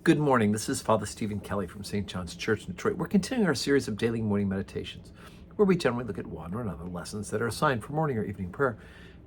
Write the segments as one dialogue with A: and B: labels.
A: Good morning. This is Father Stephen Kelly from St. John's Church in Detroit. We're continuing our series of daily morning meditations, where we generally look at one or another lessons that are assigned for morning or evening prayer,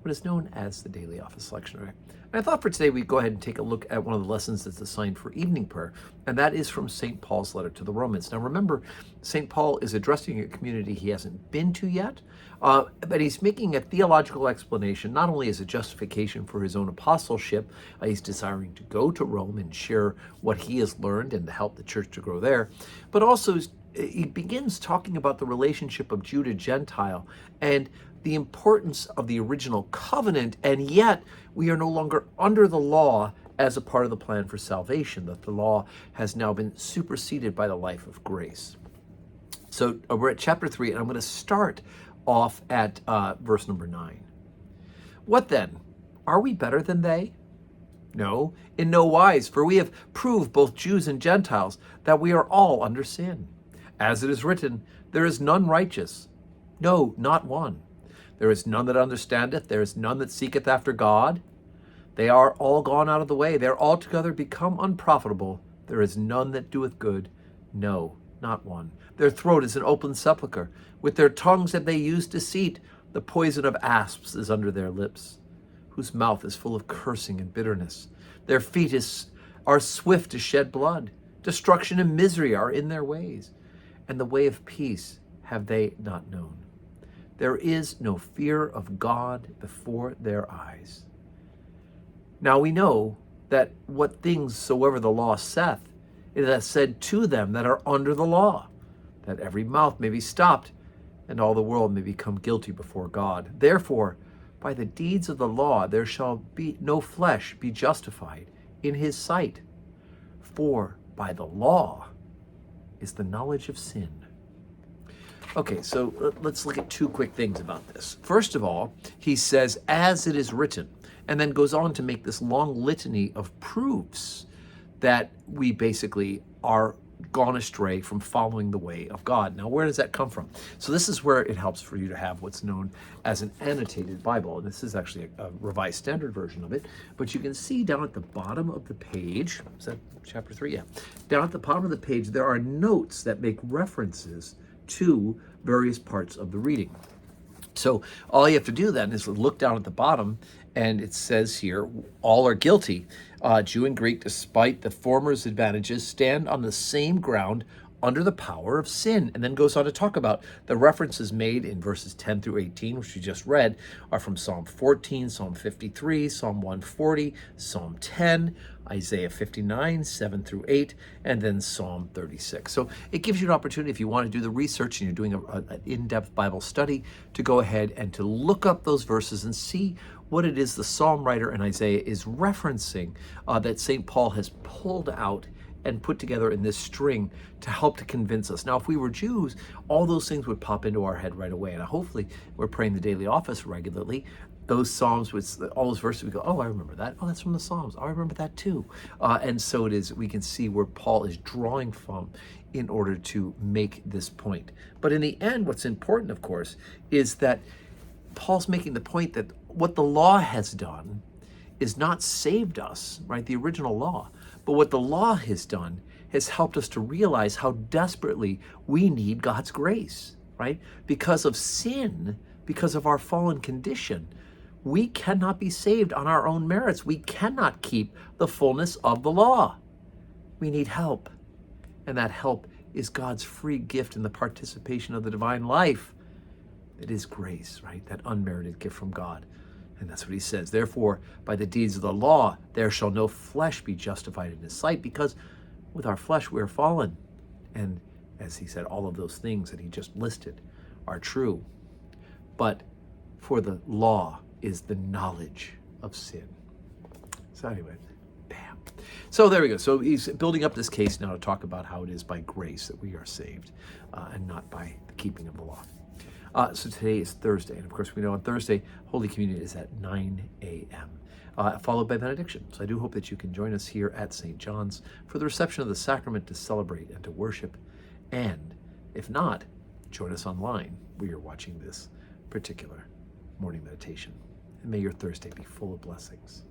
A: what is known as the daily office lectionary. And I thought for today we'd go ahead and take a look at one of the lessons that's assigned for evening prayer, and that is from St. Paul's letter to the Romans. Now remember, St. Paul is addressing a community he hasn't been to yet, but he's making a theological explanation, not only as a justification for his own apostleship. He's desiring to go to Rome and share what he has learned and to help the church to grow there, but also he begins talking about the relationship of Jew to Gentile and the importance of the original covenant, and yet we are no longer under the law as a part of the plan for salvation, that the law has now been superseded by the life of grace. So we're at chapter 3, and I'm going to start off at verse number 9. What then? Are we better than they? No, in no wise, for we have proved, both Jews and Gentiles, that we are all under sin. As it is written, there is none righteous, no, not one. There is none that understandeth, there is none that seeketh after God. They are all gone out of the way, they are altogether become unprofitable. There is none that doeth good, no, not one. Their throat is an open sepulchre. With their tongues have they used deceit. The poison of asps is under their lips, whose mouth is full of cursing and bitterness. Their feet are swift to shed blood. Destruction and misery are in their ways, and the way of peace have they not known. There is no fear of God before their eyes. Now we know that what things soever the law saith, it hath said to them that are under the law, that every mouth may be stopped, and all the world may become guilty before God. Therefore, by the deeds of the law there shall be no flesh be justified in his sight. For by the law is the knowledge of sin. Okay, so let's look at two quick things about this. First of all, he says, as it is written, and then goes on to make this long litany of proofs that we basically are gone astray from following the way of God. Now, where does that come from? So this is where it helps for you to have what's known as an annotated Bible. And this is actually a Revised Standard Version of it. But you can see down at the bottom of the page, is that chapter 3? Yeah. Down at the bottom of the page, there are notes that make references to various parts of the reading. So all you have to do then is look down at the bottom, and it says here, all are guilty. Jew and Greek, despite the former's advantages, stand on the same ground under the power of sin. And then goes on to talk about the references made in verses 10 through 18, which we just read, are from Psalm 14, Psalm 53, Psalm 140, Psalm 10, Isaiah 59, 7 through 8, and then Psalm 36. So it gives you an opportunity, if you want to do the research and you're doing an in-depth Bible study, to go ahead and to look up those verses and see what it is the psalm writer in Isaiah is referencing that St. Paul has pulled out and put together in this string to help to convince us. Now, if we were Jews, all those things would pop into our head right away. And hopefully we're praying the daily office regularly. Those Psalms, all those verses, we go, oh, I remember that. Oh, that's from the Psalms. Oh, I remember that too. And so it is, we can see where Paul is drawing from in order to make this point. But in the end, what's important, of course, is that Paul's making the point that what the law has done is not saved us, right? The original law. But what the law has done has helped us to realize how desperately we need God's grace, right? Because of sin, because of our fallen condition, we cannot be saved on our own merits. We cannot keep the fullness of the law. We need help. And that help is God's free gift in the participation of the divine life. It is grace, right? That unmerited gift from God. And that's what he says. Therefore, by the deeds of the law, there shall no flesh be justified in his sight, because with our flesh we are fallen. And as he said, all of those things that he just listed are true. But for the law is the knowledge of sin. So anyway, bam. So there we go. So he's building up this case now to talk about how it is by grace that we are saved and not by the keeping of the law. So today is Thursday, and of course we know on Thursday, Holy Communion is at 9 a.m., followed by benediction. So I do hope that you can join us here at St. John's for the reception of the sacrament to celebrate and to worship. And if not, join us online where you're watching this particular morning meditation. And may your Thursday be full of blessings.